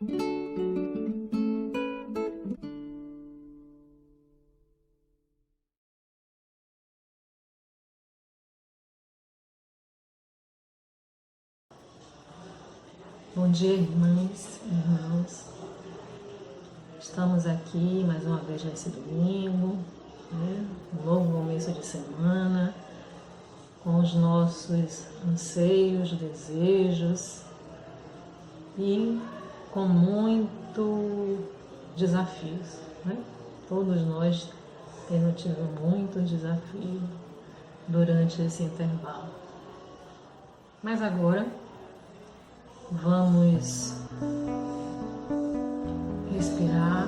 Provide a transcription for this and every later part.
Bom dia, irmãs, irmãos. Estamos aqui mais uma vez nesse domingo, um novo começo de semana, com os nossos anseios, desejos e com muito desafios. Todos nós temos tido muitos desafios durante esse intervalo. Mas agora vamos respirar,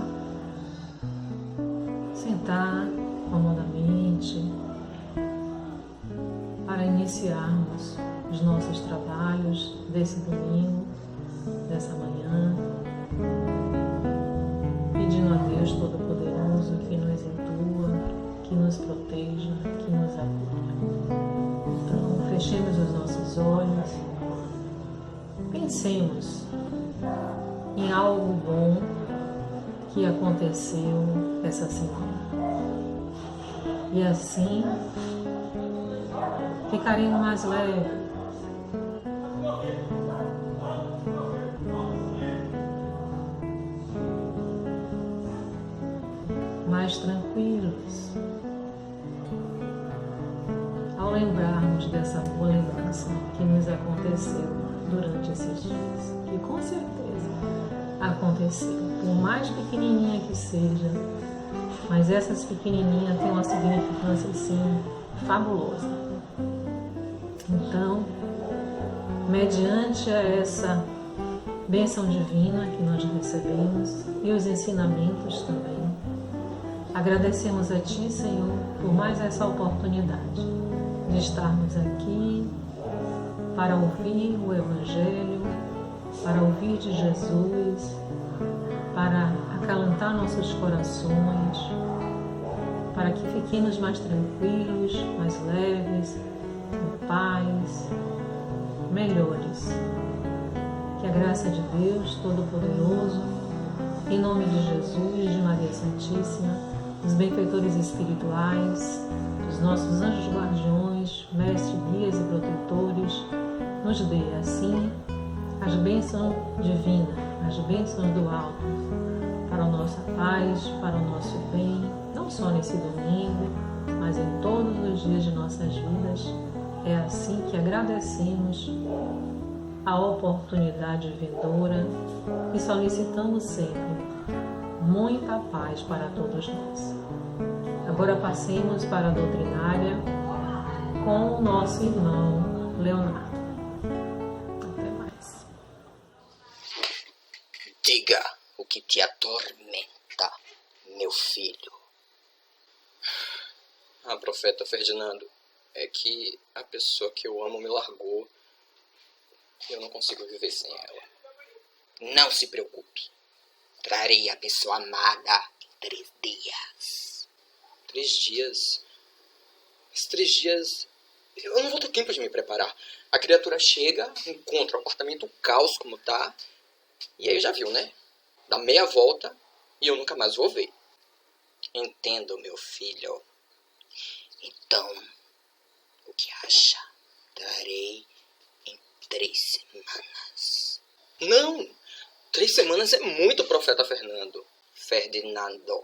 sentar comodamente para iniciarmos os nossos trabalhos desse domingo, dessa manhã, pedindo a Deus Todo-Poderoso que nos intua, que nos proteja, que nos acolha. Então, fechemos os nossos olhos, pensemos em algo bom que aconteceu essa semana. E assim ficaremos mais leves. Mais tranquilos. Ao lembrarmos dessa boa lembrança que nos aconteceu durante esses dias, que com certeza aconteceu, por mais pequenininha que seja, mas essas pequenininhas têm uma significância assim fabulosa. Então, mediante essa bênção divina que nós recebemos e os ensinamentos também, agradecemos a Ti, Senhor, por mais essa oportunidade de estarmos aqui para ouvir o Evangelho, para ouvir de Jesus, para acalentar nossos corações, para que fiquemos mais tranquilos, mais leves, em paz, melhores. Que a graça de Deus Todo-Poderoso, em nome de Jesus, de Maria Santíssima, dos benfeitores espirituais, dos nossos anjos guardiões, mestres, guias e protetores, nos dê assim as bênçãos divinas, as bênçãos do alto, para a nossa paz, para o nosso bem, não só nesse domingo, mas em todos os dias de nossas vidas. É assim que agradecemos a oportunidade vindoura e solicitamos sempre muita paz para todos nós. Agora passemos para a doutrinária com o nosso irmão Leonardo. Até mais. Diga o que te atormenta, meu filho. Profeta Ferdinando, é que a pessoa que eu amo me largou e eu não consigo viver sem ela. Não se preocupe. Trarei a pessoa amada em 3 dias. 3 dias? Esses 3 dias eu não vou ter tempo de me preparar. A criatura chega, encontra o apartamento um caos como tá, e aí já viu, né? Dá meia volta e eu nunca mais vou ver. Entendo, meu filho. Então, o que acha? Trarei em 3 semanas. Não! 3 semanas é muito, profeta Ferdinando.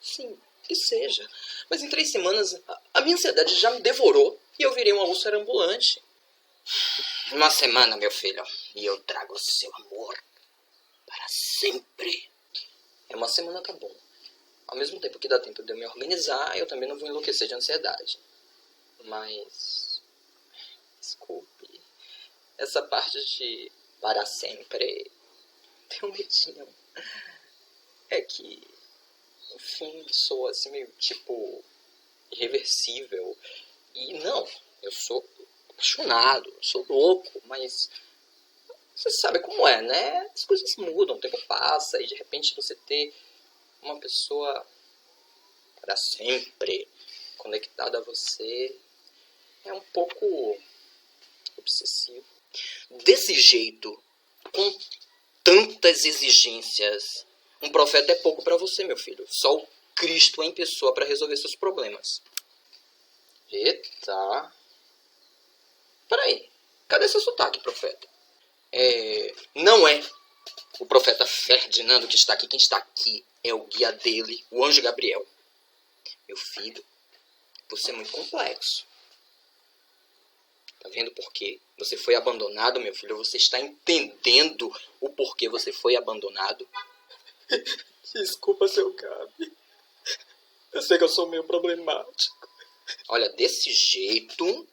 Sim, que seja. Mas em 3 semanas a minha ansiedade já me devorou e eu virei uma úlcera ambulante. 1 semana, meu filho, e eu trago seu amor para sempre. 1 semana tá bom. Ao mesmo tempo que dá tempo de eu me organizar, eu também não vou enlouquecer de ansiedade. Mas, desculpe, essa parte de para sempre tem um medinho. É que, enfim, sou assim meio tipo irreversível. E não, eu sou apaixonado, eu sou louco, mas você sabe como é, né? As coisas mudam, o tempo passa e de repente você ter uma pessoa para sempre conectada a você é um pouco obsessivo. Desse jeito, com tantas exigências. Um profeta é pouco para você, meu filho. Só o Cristo em pessoa para resolver seus problemas. Eita. Peraí, cadê seu sotaque, profeta? Não é o profeta Ferdinando que está aqui. Quem está aqui é o guia dele, o anjo Gabriel. Meu filho, você é muito complexo. Tá vendo por quê? Você foi abandonado, meu filho. Você está entendendo o porquê você foi abandonado? Desculpa, seu Gabi. Eu sei que eu sou meio problemático. Olha, desse jeito,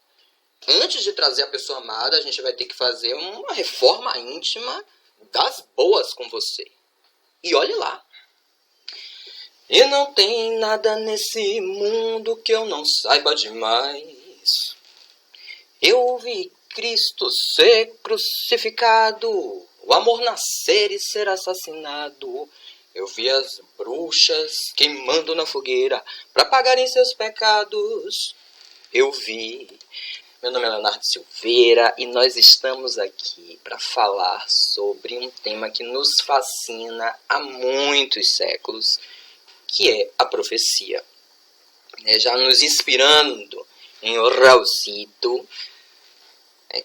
antes de trazer a pessoa amada, a gente vai ter que fazer uma reforma íntima das boas com você. E olhe lá. E não tem nada nesse mundo que eu não saiba demais. Eu vi Cristo ser crucificado, o amor nascer e ser assassinado. Eu vi as bruxas queimando na fogueira para pagarem seus pecados. Eu vi. Meu nome é Leonardo Silveira e nós estamos aqui para falar sobre um tema que nos fascina há muitos séculos, que é a profecia. Já nos inspirando em Raulcito,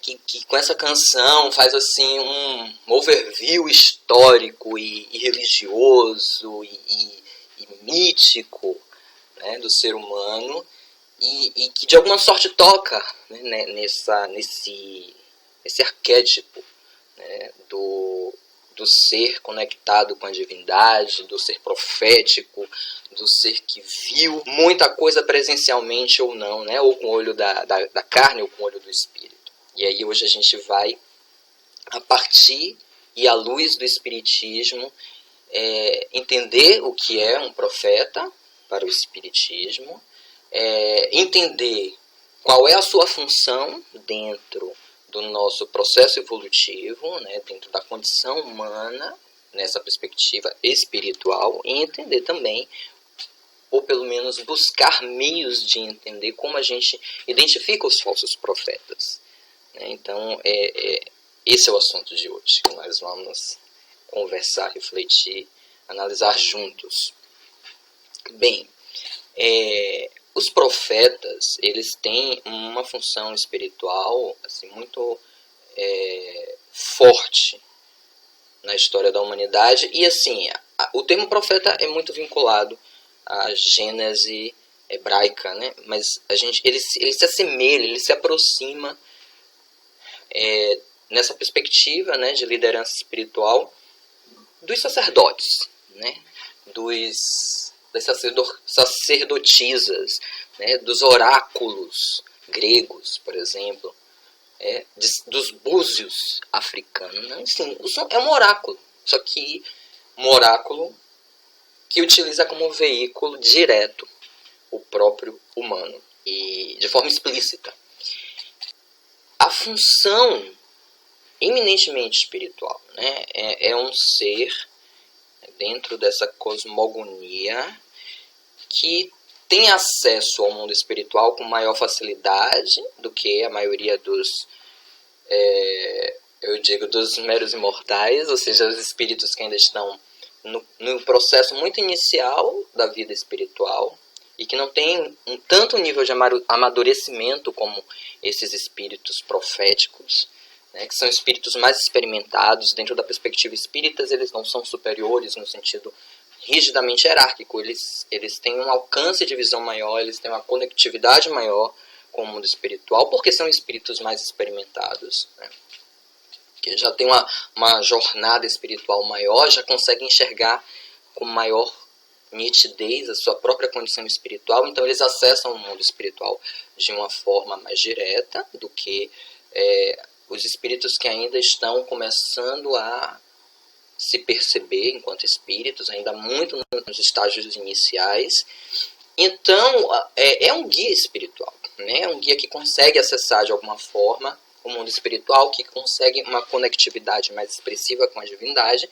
que com essa canção faz assim um overview histórico e religioso e mítico, né, do ser humano, e que de alguma sorte toca, né, nesse arquétipo, né, do ser conectado com a divindade, do ser profético, do ser que viu muita coisa presencialmente ou não, né, ou com o olho da carne ou com o olho do espírito. E aí hoje a gente vai, a partir e à luz do Espiritismo, entender o que é um profeta para o Espiritismo, entender qual é a sua função dentro do nosso processo evolutivo, né, dentro da condição humana, nessa perspectiva espiritual, e entender também, ou pelo menos buscar meios de entender como a gente identifica os falsos profetas. Então, esse é o assunto de hoje, que nós vamos conversar, refletir, analisar juntos. Bem, os profetas, eles têm uma função espiritual assim, muito forte na história da humanidade. E assim, o termo profeta é muito vinculado à Gênese hebraica, né? Mas ele se assemelha, ele se aproxima nessa perspectiva, né, de liderança espiritual dos sacerdotes, né, das sacerdotisas, né, dos oráculos gregos, por exemplo, dos búzios africanos. Né? Assim, é um oráculo, só que um oráculo que utiliza como veículo direto o próprio humano e de forma explícita. A função eminentemente espiritual, né, é um ser dentro dessa cosmogonia que tem acesso ao mundo espiritual com maior facilidade do que a maioria dos meros imortais, ou seja, os espíritos que ainda estão no processo muito inicial da vida espiritual e que não tem tanto nível de amadurecimento como esses espíritos proféticos, né, que são espíritos mais experimentados. Dentro da perspectiva espírita, eles não são superiores no sentido rigidamente hierárquico, eles têm um alcance de visão maior, eles têm uma conectividade maior com o mundo espiritual, porque são espíritos mais experimentados, né, que já tem uma jornada espiritual maior, já conseguem enxergar com maior nitidez a sua própria condição espiritual, então eles acessam o mundo espiritual de uma forma mais direta do que os espíritos que ainda estão começando a se perceber enquanto espíritos, ainda muito nos estágios iniciais. Então, é um guia espiritual, né? É um guia que consegue acessar de alguma forma o mundo espiritual, que consegue uma conectividade mais expressiva com a divindade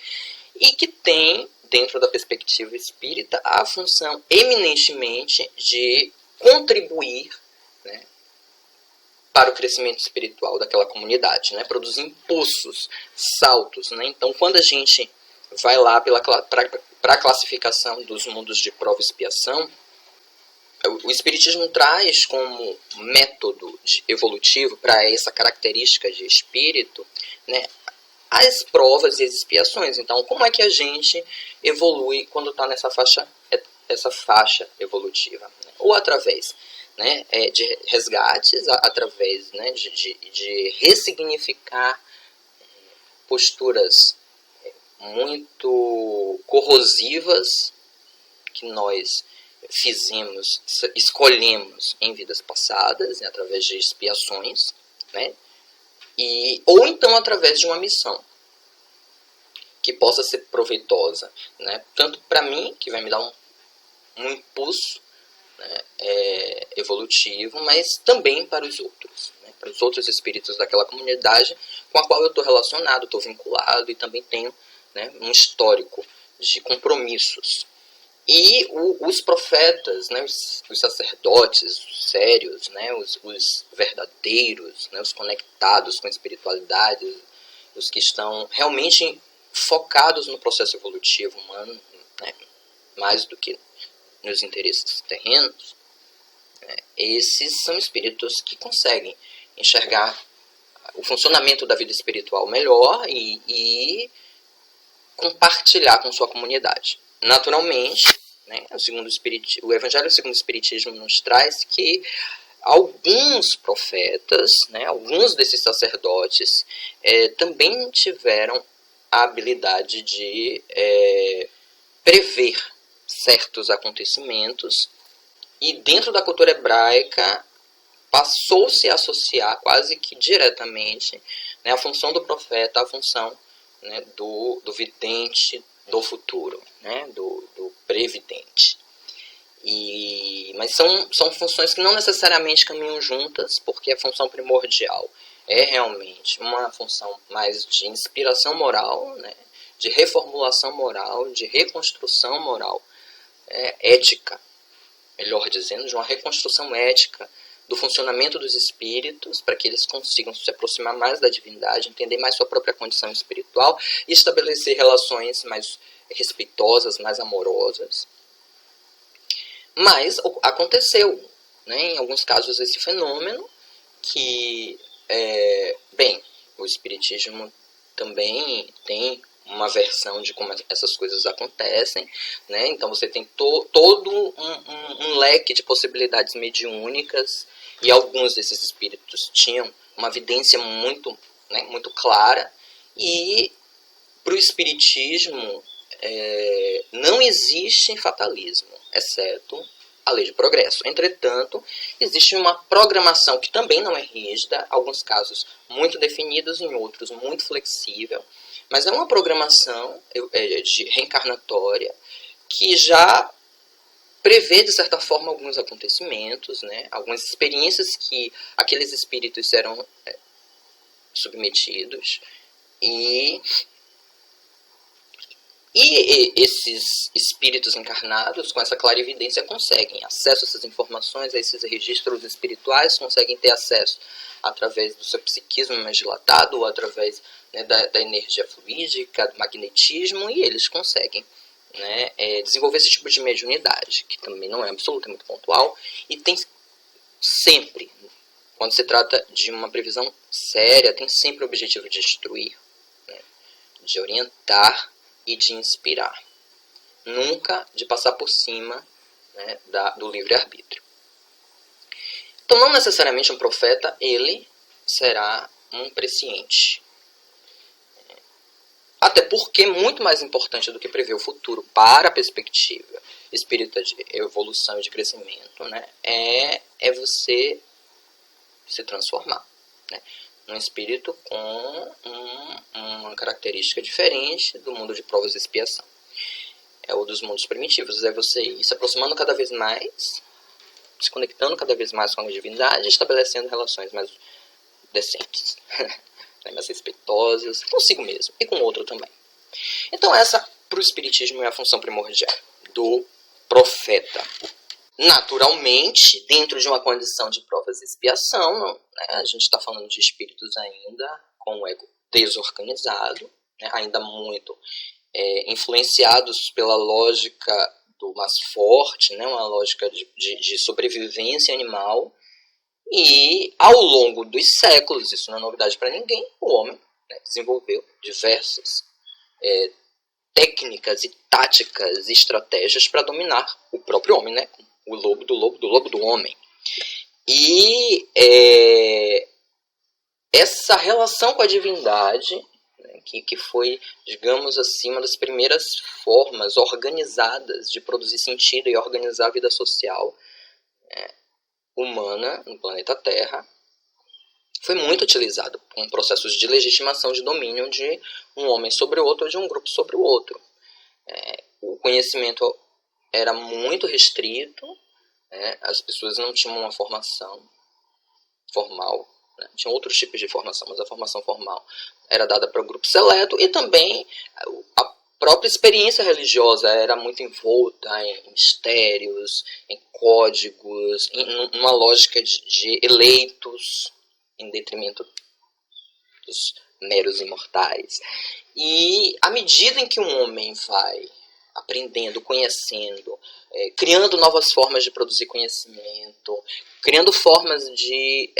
e que tem, dentro da perspectiva espírita, a função eminentemente de contribuir, né, para o crescimento espiritual daquela comunidade, né? Produz impulsos, saltos, né? Então, quando a gente vai lá para a classificação dos mundos de prova e expiação, o Espiritismo traz como método evolutivo para essa característica de espírito, né, as provas e as expiações. Então, como é que a gente evolui quando está essa faixa evolutiva? Ou através, né, de resgates, através, né, de ressignificar posturas muito corrosivas que nós escolhemos em vidas passadas, né, através de expiações, né, ou então através de uma missão que possa ser proveitosa, né, tanto para mim, que vai me dar um impulso, né, evolutivo, mas também para os outros, né, para os outros espíritos daquela comunidade com a qual eu estou relacionado, estou vinculado e também tenho, né, um histórico de compromissos. E os profetas, né, os sacerdotes os sérios, né, os verdadeiros, né, os conectados com a espiritualidade, os que estão realmente focados no processo evolutivo humano, né, mais do que nos interesses terrenos, né, esses são espíritos que conseguem enxergar o funcionamento da vida espiritual melhor e compartilhar com sua comunidade. Naturalmente, né, o Evangelho segundo o Espiritismo nos traz que alguns profetas, né, alguns desses sacerdotes, também tiveram a habilidade de prever certos acontecimentos, e dentro da cultura hebraica passou-se a associar quase que diretamente, né, a função do profeta à função, né, do vidente do futuro, né, do previdente. Mas são funções que não necessariamente caminham juntas, porque a função primordial é realmente uma função mais de inspiração moral, né, de reformulação moral, de reconstrução moral, ética, melhor dizendo, de uma reconstrução ética do funcionamento dos espíritos, para que eles consigam se aproximar mais da divindade, entender mais sua própria condição espiritual e estabelecer relações mais respeitosas, mais amorosas. Mas aconteceu, né, em alguns casos, esse fenômeno que, o Espiritismo também tem uma versão de como essas coisas acontecem, né? Então você tem todo um leque de possibilidades mediúnicas, e alguns desses espíritos tinham uma evidência muito, né, muito clara, e para o Espiritismo não existe fatalismo, exceto a lei de progresso. Entretanto, existe uma programação que também não é rígida, alguns casos muito definidos, em outros muito flexível, mas é uma programação de reencarnatória que já prevê, de certa forma, alguns acontecimentos, né, algumas experiências que aqueles espíritos serão submetidos, e esses espíritos encarnados, com essa clarividência, conseguem acesso a essas informações, a esses registros espirituais, conseguem ter acesso através do seu psiquismo mais dilatado, ou através, né, da energia fluídica, do magnetismo, e eles conseguem, né, desenvolver esse tipo de mediunidade, que também não é absolutamente pontual, e tem sempre, quando se trata de uma previsão séria, tem sempre o objetivo de instruir, né, de orientar e de inspirar, nunca de passar por cima, né, do livre-arbítrio. Então, não necessariamente um profeta, ele será um presciente. Até porque, muito mais importante do que prever o futuro para a perspectiva espírita de evolução e de crescimento, né, é você se transformar, né, um espírito com uma característica diferente do mundo de provas e expiação. É o dos mundos primitivos, é você ir se aproximando cada vez mais, se conectando cada vez mais com a divindade, estabelecendo relações mais decentes, mais respeitosas, consigo mesmo e com o outro também. Então essa, para o Espiritismo, é a função primordial do profeta. naturalmente, dentro de uma condição de provas e expiação, né, a gente está falando de espíritos ainda com o ego desorganizado, né, ainda muito influenciados pela lógica do mais forte, né, uma lógica de sobrevivência animal. E ao longo dos séculos, isso não é novidade para ninguém, o homem, né, desenvolveu diversas técnicas e táticas e estratégias para dominar o próprio homem, né, o lobo do homem. E essa relação com a divindade, né, que foi, digamos assim, uma das primeiras formas organizadas de produzir sentido e organizar a vida social humana no planeta Terra, foi muito utilizado em processos de legitimação de domínio de um homem sobre o outro ou de um grupo sobre o outro. O conhecimento era muito restrito, né? As pessoas não tinham uma formação formal, né? Tinham outros tipos de formação, mas a formação formal era dada para o grupo seleto, e também a própria experiência religiosa era muito envolta em mistérios, em códigos, em uma lógica de eleitos, em detrimento dos meros imortais. E à medida em que um homem vai aprendendo, conhecendo, criando novas formas de produzir conhecimento, criando formas de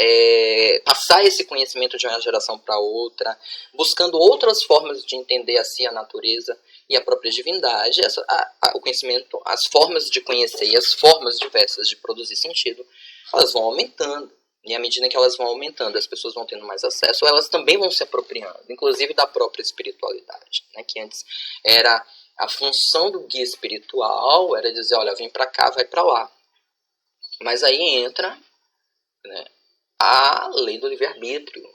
passar esse conhecimento de uma geração para outra, buscando outras formas de entender a si, a natureza e a própria divindade, o conhecimento, as formas de conhecer e as formas diversas de produzir sentido, elas vão aumentando. E à medida que elas vão aumentando, as pessoas vão tendo mais acesso, elas também vão se apropriando, inclusive da própria espiritualidade, né? Que antes era a função do guia espiritual, era dizer, olha, vem para cá, vai para lá. Mas aí entra, né, a lei do livre-arbítrio,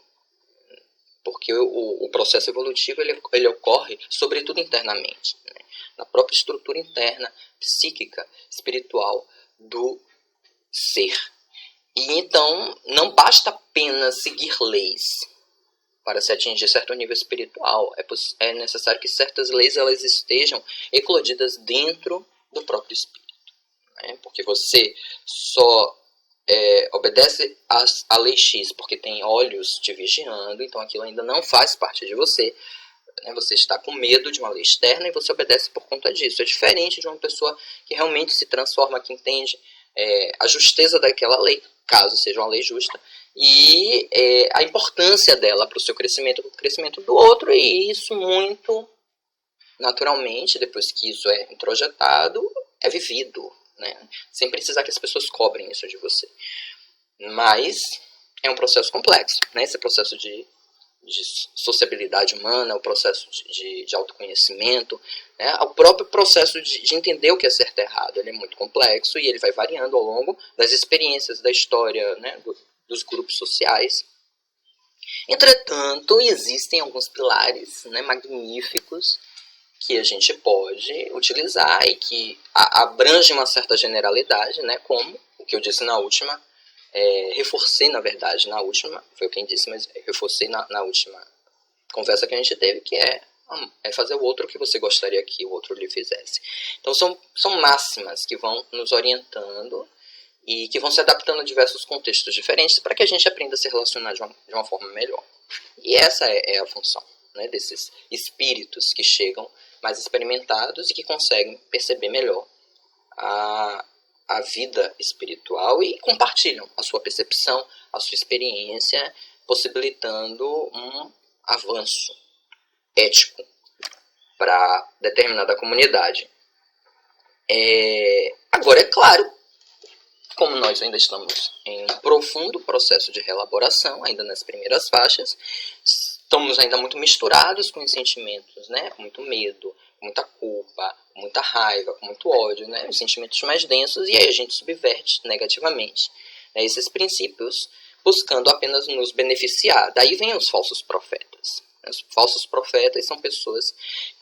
porque o processo evolutivo ele ocorre sobretudo internamente, né, na própria estrutura interna, psíquica, espiritual do ser. E então não basta apenas seguir leis para se atingir certo nível espiritual. É necessário que certas leis elas estejam eclodidas dentro do próprio espírito, né? Porque você só obedece à lei X porque tem olhos te vigiando, então aquilo ainda não faz parte de você, né? Você está com medo de uma lei externa e você obedece por conta disso. É diferente de uma pessoa que realmente se transforma, que entende a justeza daquela lei, caso seja uma lei justa, e a importância dela para o seu crescimento, para o crescimento do outro, e isso muito naturalmente, depois que isso é introjetado, é vivido, né? Sem precisar que as pessoas cobrem isso de você. Mas é um processo complexo, né? Esse processo de sociabilidade humana, o processo de autoconhecimento, né? O próprio processo de entender o que é certo e errado, ele é muito complexo e ele vai variando ao longo das experiências, da história, né? Dos grupos sociais. Entretanto, existem alguns pilares, né, magníficos que a gente pode utilizar e que abrangem uma certa generalidade, né, como o que eu disse na última, reforcei, na verdade, na última, foi quem disse, mas reforcei na última conversa que a gente teve, que é fazer o outro que você gostaria que o outro lhe fizesse. Então são máximas que vão nos orientando e que vão se adaptando a diversos contextos diferentes para que a gente aprenda a se relacionar de uma forma melhor. E essa é a função, né, desses espíritos que chegam mais experimentados e que conseguem perceber melhor a vida espiritual e compartilham a sua percepção, a sua experiência, possibilitando um avanço ético para determinada comunidade. Agora, é claro, como nós ainda estamos em um profundo processo de reelaboração, ainda nas primeiras faixas, estamos ainda muito misturados com os sentimentos, né? Com muito medo, com muita culpa, com muita raiva, com muito ódio, né? Os sentimentos mais densos, e aí a gente subverte negativamente, né, esses princípios, buscando apenas nos beneficiar. Daí vem os falsos profetas. Os falsos profetas são pessoas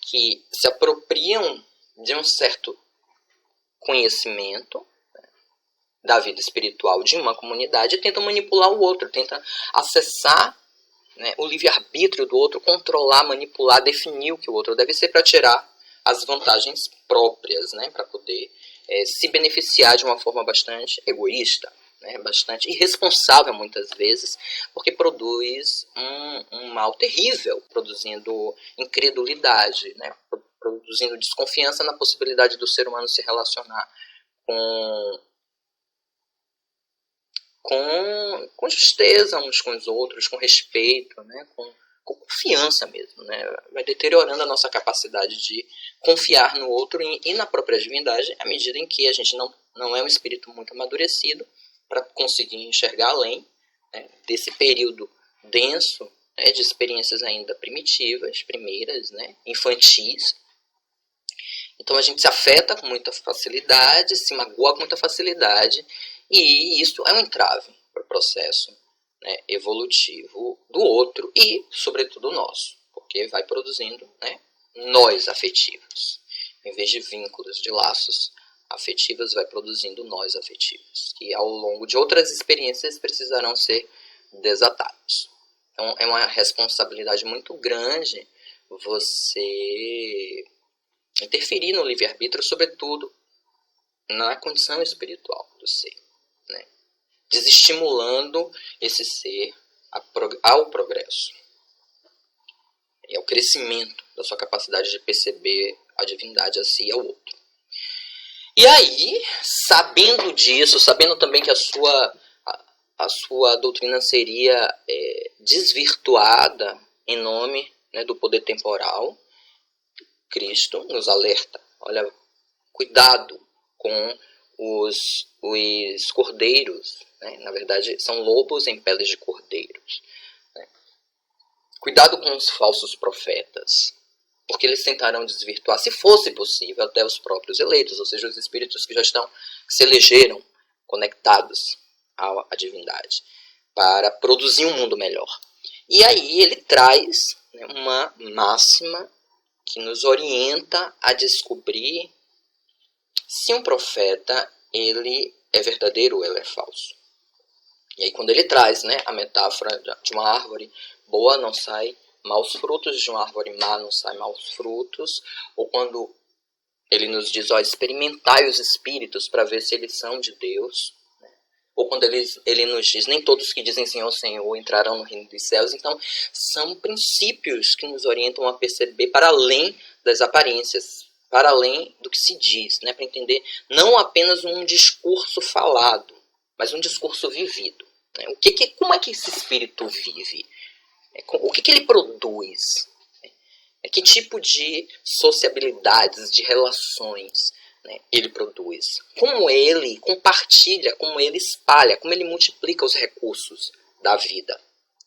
que se apropriam de um certo conhecimento da vida espiritual de uma comunidade e tentam manipular o outro, tentam acessar, né, o livre-arbítrio do outro, controlar, manipular, definir o que o outro deve ser para tirar as vantagens próprias, né, para poder se beneficiar de uma forma bastante egoísta, né, bastante irresponsável muitas vezes, porque produz um mal terrível, produzindo incredulidade, né, produzindo desconfiança na possibilidade do ser humano se relacionar com justeza uns com os outros, com respeito, né, com confiança mesmo, né? Vai deteriorando a nossa capacidade de confiar no outro e na própria divindade, à medida em que a gente não é um espírito muito amadurecido para conseguir enxergar além, né, desse período denso, né, de experiências ainda primitivas, primeiras, né, infantis. Então a gente se afeta com muita facilidade, se magoa com muita facilidade, e isso é um entrave para o processo, né, evolutivo do outro e, sobretudo, nosso, porque vai produzindo, né, nós afetivos. Em vez de vínculos, de laços afetivos, vai produzindo nós afetivos, que ao longo de outras experiências precisarão ser desatados. Então é uma responsabilidade muito grande você interferir no livre-arbítrio, sobretudo na condição espiritual do ser, né, desestimulando esse ser ao progresso e ao crescimento da sua capacidade de perceber a divindade a si e ao outro. E aí, sabendo disso, sabendo também que a sua doutrina seria desvirtuada em nome, né, do poder temporal, Cristo nos alerta: olha, cuidado com os cordeiros, né? Na verdade são lobos em peles de cordeiros, né? Cuidado com os falsos profetas, porque eles tentarão desvirtuar, se fosse possível, até os próprios eleitos, ou seja, os espíritos que se elegeram conectados à divindade, para produzir um mundo melhor. E aí ele traz, né, uma máxima que nos orienta a descobrir se um profeta ele é verdadeiro ou ele é falso. E aí quando ele traz, né, a metáfora de uma árvore boa não sai maus frutos, de uma árvore má não sai maus frutos, ou quando ele nos diz, ó, experimentai os espíritos para ver se eles são de Deus, né? Ou quando ele nos diz, nem todos que dizem Senhor, Senhor entrarão no reino dos céus. Então são princípios que nos orientam a perceber para além das aparências, para além do que se diz, né, para entender não apenas um discurso falado, mas um discurso vivido, né? Como é que esse espírito vive? O que ele produz? Que tipo de sociabilidades, de relações, né, ele produz? Como ele compartilha, como ele espalha, como ele multiplica os recursos da vida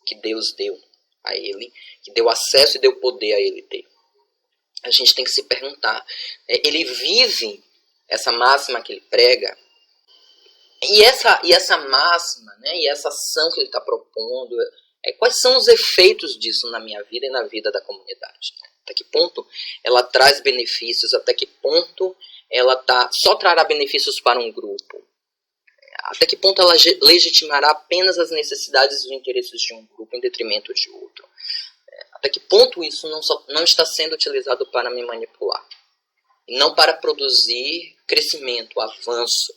que Deus deu a ele, que deu acesso e deu poder a ele ter. A gente tem que se perguntar, ele vive essa máxima que ele prega? E essa máxima, né, e essa ação que ele está propondo, quais são os efeitos disso na minha vida e na vida da comunidade? Né? Até que ponto ela traz benefícios? Até que ponto ela só trará benefícios para um grupo? Até que ponto ela legitimará apenas as necessidades e os interesses de um grupo em detrimento de outro? Até que ponto isso não está sendo utilizado para me manipular? E não para produzir crescimento, avanço,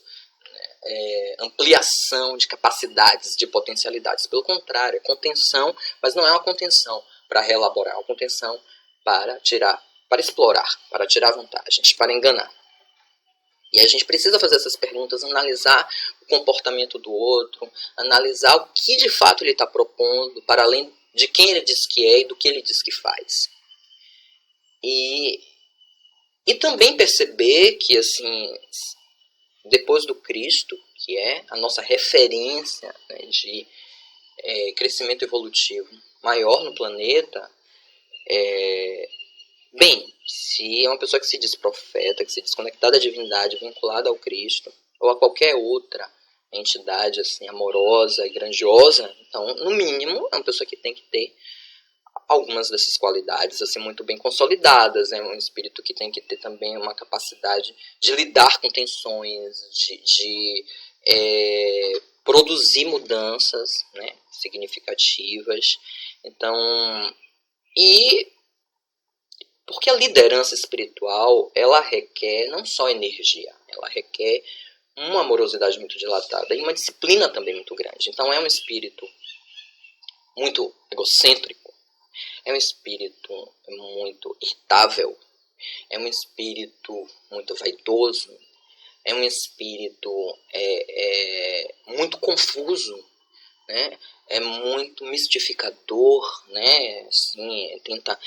ampliação de capacidades, de potencialidades. Pelo contrário, é contenção, mas não é uma contenção para reelaborar, é uma contenção para explorar, para tirar vantagens, para enganar. E a gente precisa fazer essas perguntas, analisar o comportamento do outro, analisar o que de fato ele está propondo, para além de quem ele diz que é e do que ele diz que faz. E também perceber que, assim, depois do Cristo, que é a nossa referência, né, de crescimento evolutivo maior no planeta, se é uma pessoa que se diz profeta, que se diz conectada à divindade, vinculada ao Cristo, ou a qualquer outra entidade assim, amorosa e grandiosa, então, no mínimo, é uma pessoa que tem que ter algumas dessas qualidades assim, muito bem consolidadas, um espírito que tem que ter também uma capacidade de lidar com tensões, de produzir mudanças, né, significativas. Então, porque a liderança espiritual, ela requer não só energia, Ela requer uma amorosidade muito dilatada e uma disciplina também muito grande. Então é um espírito muito egocêntrico, é um espírito muito irritável, é um espírito muito vaidoso, é um espírito muito confuso, né? É muito mistificador, né? Assim, tenta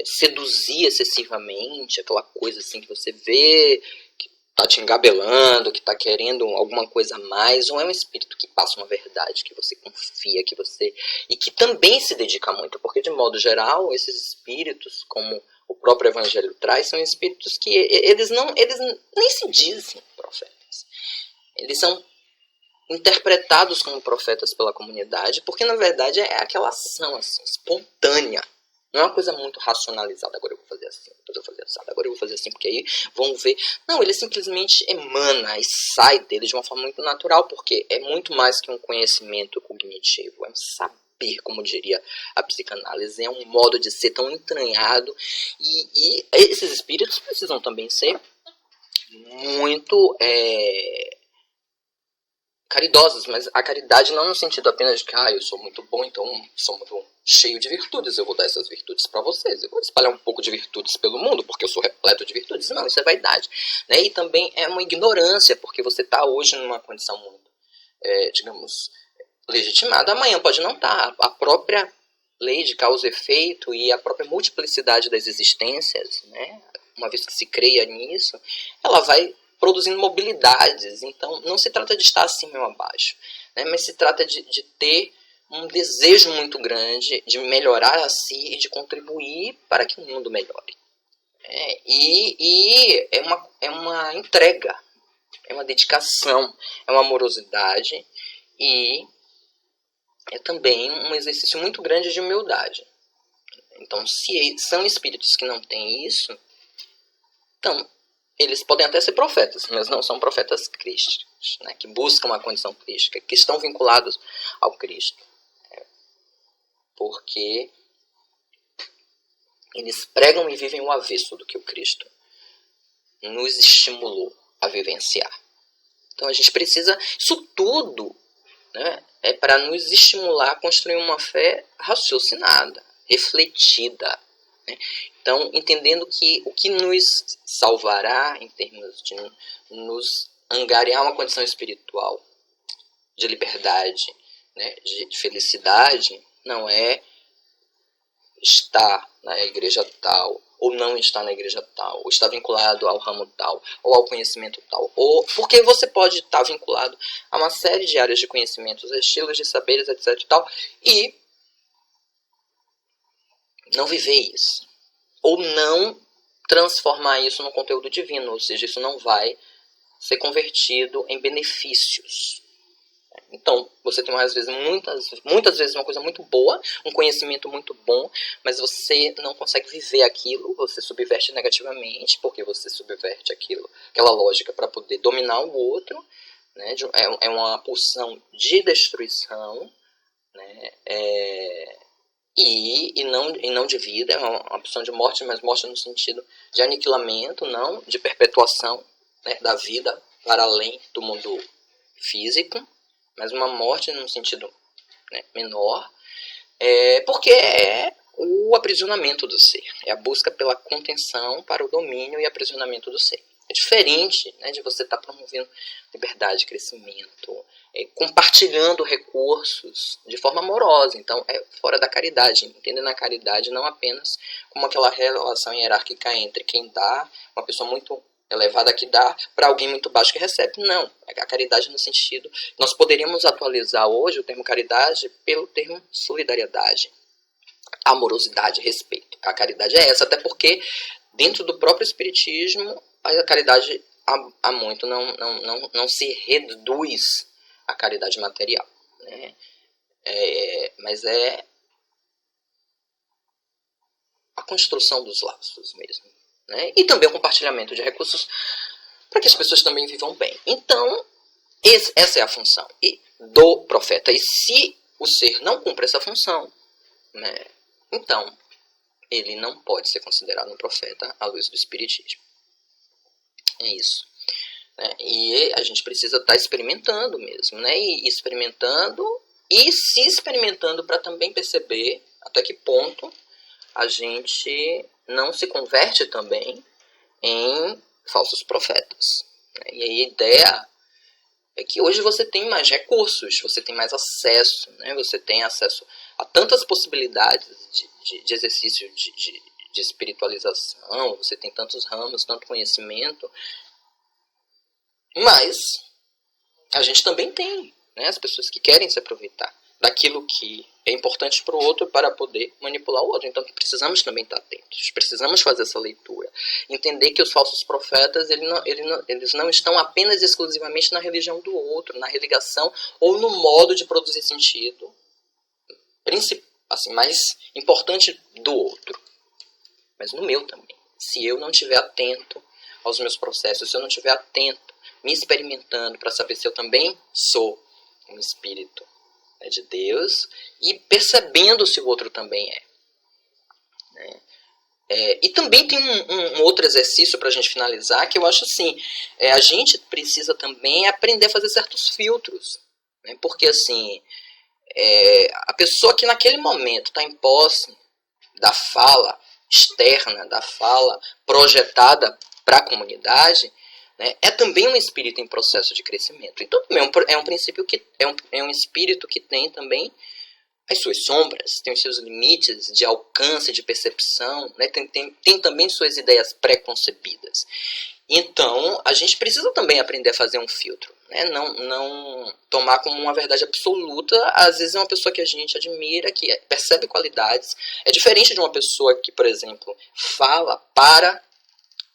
seduzir excessivamente, aquela coisa assim que você vê que tá te engabelando, que tá querendo alguma coisa a mais, ou é um espírito que passa uma verdade, que você confia, que você... e que também se dedica muito, porque de modo geral, esses espíritos, como o próprio Evangelho traz, são espíritos que eles nem se dizem profetas. Eles são interpretados como profetas pela comunidade, porque na verdade é aquela ação assim, espontânea. Não é uma coisa muito racionalizada. Agora eu vou fazer assim, depois eu vou fazer assim, agora eu vou fazer assim, porque aí vão ver. Não, ele simplesmente emana e sai dele de uma forma muito natural, porque é muito mais que um conhecimento cognitivo, é um saber, como diria a psicanálise, é um modo de ser tão entranhado. E esses espíritos precisam também ser muito caridosos, mas a caridade não no sentido apenas de que eu sou muito bom, então sou muito cheio de virtudes, eu vou dar essas virtudes para vocês, eu vou espalhar um pouco de virtudes pelo mundo, porque eu sou repleto de virtudes. Não, isso é vaidade, né? E também é uma ignorância, porque você está hoje numa condição muito, digamos, legitimada, amanhã pode não estar. A própria lei de causa e efeito e a própria multiplicidade das existências, né? Uma vez que se creia nisso, ela vai produzindo mobilidades. Então não se trata de estar acima ou abaixo, né? Mas se trata de ter um desejo muito grande de melhorar a si e de contribuir para que o mundo melhore. E é uma entrega, é uma dedicação, é uma amorosidade e é também um exercício muito grande de humildade. Então, se são espíritos que não têm isso, então eles podem até ser profetas, mas não são profetas crísticos, né, que buscam a condição crística, que estão vinculados ao Cristo. Porque eles pregam e vivem o avesso do que o Cristo nos estimulou a vivenciar. Então a gente precisa, isso tudo, né, é para nos estimular a construir uma fé raciocinada, refletida, né? Então, entendendo que o que nos salvará em termos de nos angariar uma condição espiritual de liberdade, né, de felicidade, não é estar na igreja tal, ou não estar na igreja tal, ou estar vinculado ao ramo tal, ou ao conhecimento tal, ou porque você pode estar vinculado a uma série de áreas de conhecimentos, estilos de saberes, etc. e não viver isso, ou não transformar isso num conteúdo divino, ou seja, isso não vai ser convertido em benefícios. Então, você tem às vezes, muitas vezes uma coisa muito boa, um conhecimento muito bom, mas você não consegue viver aquilo, você subverte negativamente, porque você subverte aquela lógica para poder dominar o outro, né? É uma pulsão de destruição, né? E não de vida, é uma pulsão de morte, mas morte no sentido de aniquilamento, não de perpetuação, né, da vida para além do mundo físico, mas uma morte num sentido, né, menor, porque é o aprisionamento do ser, é a busca pela contenção para o domínio e aprisionamento do ser. É diferente, né, de você estar promovendo liberdade, crescimento, compartilhando recursos de forma amorosa. Então, é fora da caridade, entendendo a caridade não apenas como aquela relação hierárquica entre quem dá, uma pessoa muito elevada que dá, para alguém muito baixo que recebe. Não, a caridade no sentido... Nós poderíamos atualizar hoje o termo caridade pelo termo solidariedade, amorosidade, respeito. A caridade é essa, até porque dentro do próprio espiritismo a caridade há muito não se reduz à caridade material, né? Mas é a construção dos laços mesmo, né? E também o compartilhamento de recursos para que as pessoas também vivam bem. Então, essa é a função do profeta. E se o ser não cumpre essa função, né, então ele não pode ser considerado um profeta à luz do espiritismo. É isso. né? E a gente precisa estar experimentando mesmo, né? E experimentando e se experimentando para também perceber até que ponto a gente não se converte também em falsos profetas. E a ideia é que hoje você tem mais recursos, você tem mais acesso, né? Você tem acesso a tantas possibilidades de exercício de espiritualização, você tem tantos ramos, tanto conhecimento, mas a gente também tem, né, as pessoas que querem se aproveitar daquilo que é importante para o outro para poder manipular o outro. Então precisamos também estar atentos, precisamos fazer essa leitura, entender que os falsos profetas eles não estão apenas exclusivamente na religião do outro, na religação ou no modo de produzir sentido assim, mais importante do outro, mas no meu também. Se eu não estiver atento aos meus processos, se eu não estiver atento, me experimentando para saber se eu também sou um espírito, né, de Deus, e percebendo se o outro também é. Né? E também tem um outro exercício para a gente finalizar, que eu acho assim, a gente precisa também aprender a fazer certos filtros. Né? Porque assim, a pessoa que naquele momento está em posse da fala externa, da fala projetada para a comunidade, né, é também um espírito em processo de crescimento. Então é um princípio que é um espírito que tem também as suas sombras, tem os seus limites de alcance, de percepção, né, tem também suas ideias pré-concebidas. Então a gente precisa também aprender a fazer um filtro, né, não tomar como uma verdade absoluta. Às vezes é uma pessoa que a gente admira, que percebe qualidades, é diferente de uma pessoa que, por exemplo, fala para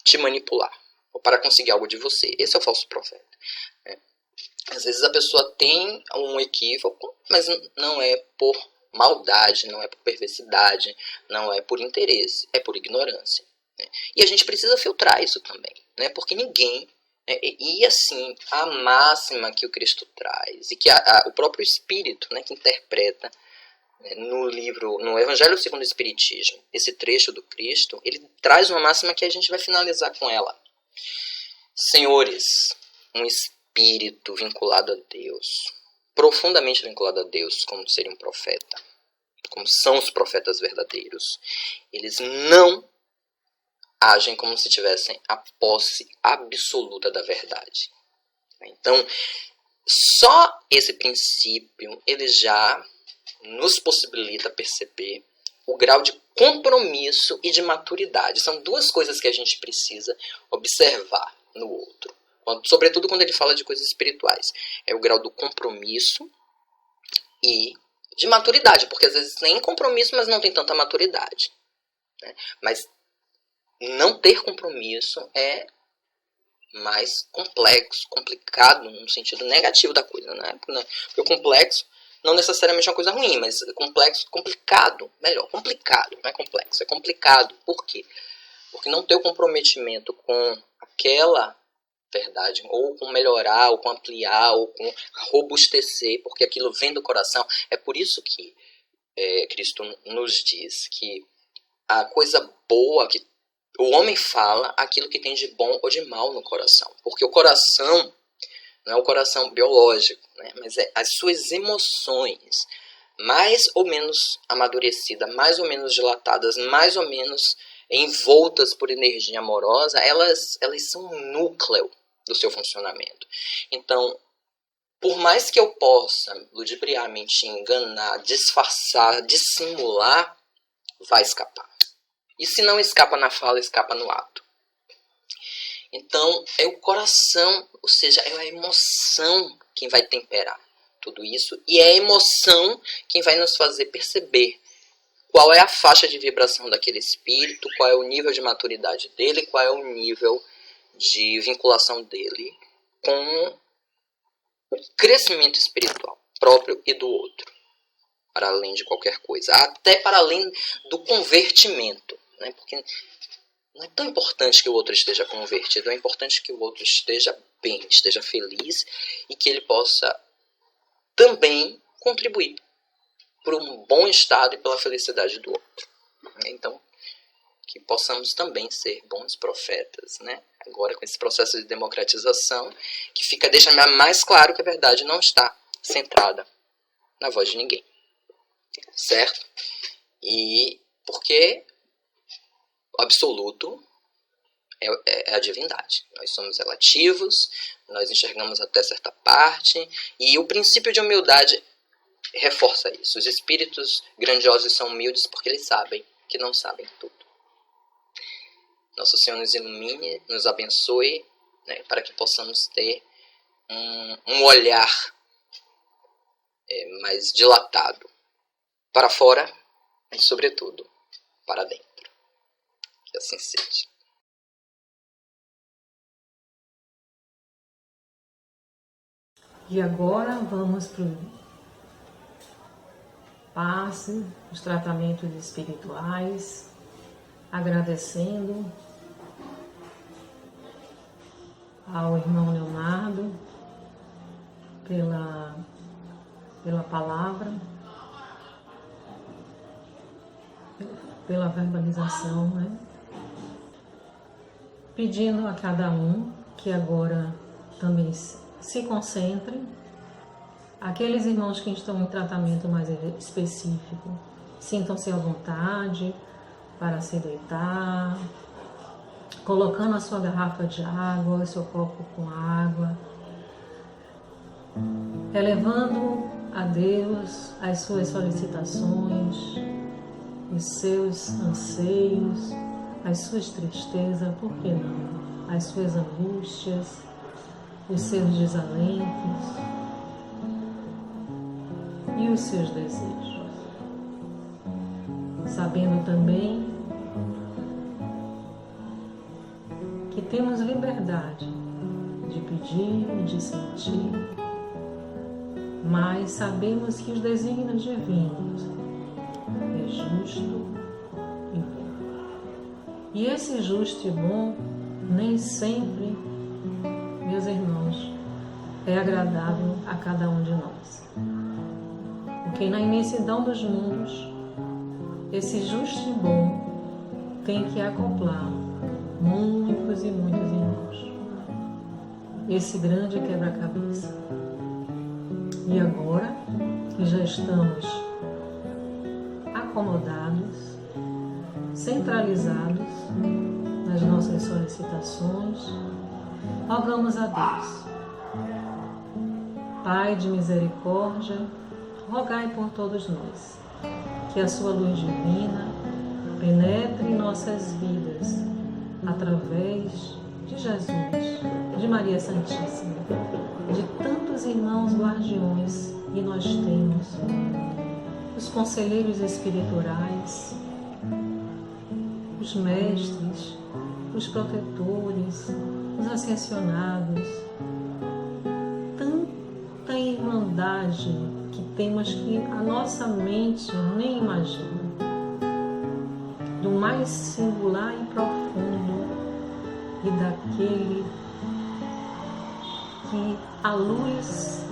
te manipular ou para conseguir algo de você. Esse é o falso profeta. Né? Às vezes a pessoa tem um equívoco, mas não é por maldade, não é por perversidade, não é por interesse, é por ignorância. Né? E a gente precisa filtrar isso também, né? Porque ninguém... E assim, a máxima que o Cristo traz, e que o próprio Espírito, né, que interpreta no livro, no Evangelho segundo o Espiritismo, esse trecho do Cristo, ele traz uma máxima que a gente vai finalizar com ela. Senhores, um espírito vinculado a Deus, profundamente vinculado a Deus, como seria um profeta, como são os profetas verdadeiros, eles não agem como se tivessem a posse absoluta da verdade. Então, só esse princípio ele já nos possibilita perceber o grau de compromisso e de maturidade. São duas coisas que a gente precisa observar no outro, sobretudo quando ele fala de coisas espirituais. É o grau do compromisso e de maturidade, porque às vezes tem compromisso, mas não tem tanta maturidade. Né? Mas não ter compromisso é mais complexo, complicado, no sentido negativo da coisa, né? Porque o complexo não necessariamente é uma coisa ruim, mas complexo, complicado, melhor, complicado, não é complexo, é complicado. Por quê? Porque não ter o comprometimento com aquela verdade, ou com melhorar, ou com ampliar, ou com robustecer, porque aquilo vem do coração. É por isso que Cristo nos diz que a coisa boa que o homem fala aquilo que tem de bom ou de mal no coração. Porque o coração não é o coração biológico, né? Mas é as suas emoções, mais ou menos amadurecidas, mais ou menos dilatadas, mais ou menos envoltas por energia amorosa, elas são o núcleo do seu funcionamento. Então, por mais que eu possa ludibriamente enganar, disfarçar, dissimular, vai escapar. E se não escapa na fala, escapa no ato. Então, é o coração, ou seja, é a emoção quem vai temperar tudo isso. E é a emoção quem vai nos fazer perceber qual é a faixa de vibração daquele espírito, qual é o nível de maturidade dele, qual é o nível de vinculação dele com o crescimento espiritual próprio e do outro. Para além de qualquer coisa. Até para além do convertimento. Né? Porque não é tão importante que o outro esteja convertido, é importante que o outro esteja bem, esteja feliz e que ele possa também contribuir para um bom estado e pela felicidade do outro. Então, que possamos também ser bons profetas, né? Agora, com esse processo de democratização, que deixa mais claro que a verdade não está centrada na voz de ninguém, certo? E porque o absoluto é a divindade. Nós somos relativos, nós enxergamos até certa parte, e o princípio de humildade reforça isso. Os espíritos grandiosos são humildes porque eles sabem que não sabem tudo. Nosso Senhor nos ilumine, nos abençoe, né, para que possamos ter um olhar mais dilatado para fora e, sobretudo, para dentro. Que assim seja. E agora vamos para o passe, os tratamentos espirituais, agradecendo ao irmão Leonardo pela palavra, pela verbalização, né? Pedindo a cada um que agora também se concentre. Aqueles irmãos que estão em tratamento mais específico, sintam-se à vontade para se deitar, colocando a sua garrafa de água, seu copo com água, elevando a Deus as suas solicitações, os seus anseios, as suas tristezas, por que não? As suas angústias, os seus desalentos e os seus desejos. Sabendo também que temos liberdade de pedir e de sentir, mas sabemos que os desígnios divinos é justo e bom. E esse justo e bom nem sempre, meus irmãos, é agradável a cada um de nós. Porque na imensidão dos mundos, esse justo e bom tem que acoplar muitos e muitos irmãos. Esse grande quebra-cabeça. E agora que já estamos acomodados, centralizados nas nossas solicitações, rogamos a Deus. Pai de misericórdia, rogai por todos nós, que a sua luz divina penetre em nossas vidas, através de Jesus, de Maria Santíssima, de tantos irmãos guardiões, e nós temos os conselheiros espirituais, os mestres, os protetores, os ascensionados, tanta irmandade que temos que a nossa mente nem imagina, do mais singular e profundo e daquele que a luz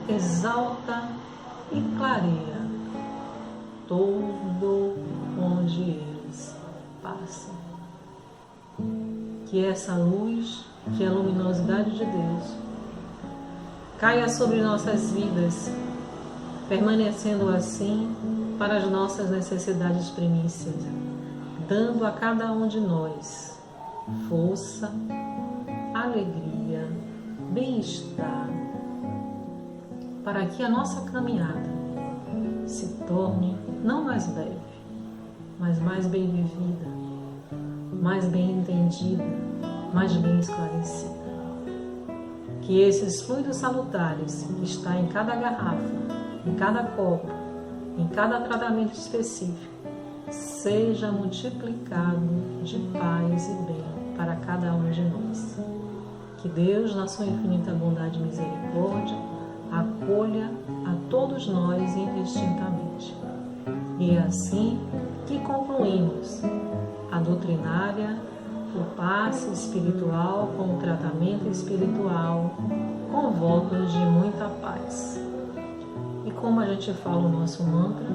exalta e clareia todo onde eles passam. Que essa luz, que a luminosidade de Deus, caia sobre nossas vidas, permanecendo assim para as nossas necessidades primícias, dando a cada um de nós força, alegria, bem-estar, para que a nossa caminhada se torne não mais leve, mas mais bem vivida, mais bem entendida, mais bem esclarecida. Que esses fluidos salutares que está em cada garrafa, em cada copo, em cada tratamento específico, seja multiplicado de paz e bem para cada um de nós. Que Deus, na sua infinita bondade e misericórdia, acolha a todos nós indistintamente. E é assim que concluímos a doutrinária, o passe espiritual com o tratamento espiritual, com votos de muita paz. E como a gente fala o nosso mantra,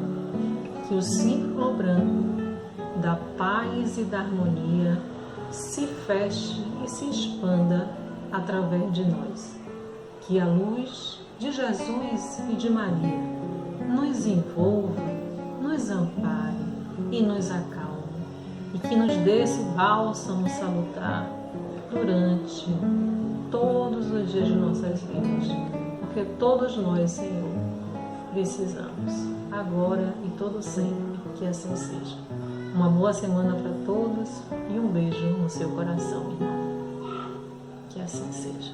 que o círculo branco da paz e da harmonia se feche e se expanda através de nós. Que a luz de Jesus e de Maria nos envolva, nos ampare e nos acalme, e que nos dê esse bálsamo salutar durante todos os dias de nossas vidas, porque todos nós, Senhor, precisamos, agora e todo sempre, que assim seja. Uma boa semana para todos e um beijo no seu coração, irmão. Que assim seja.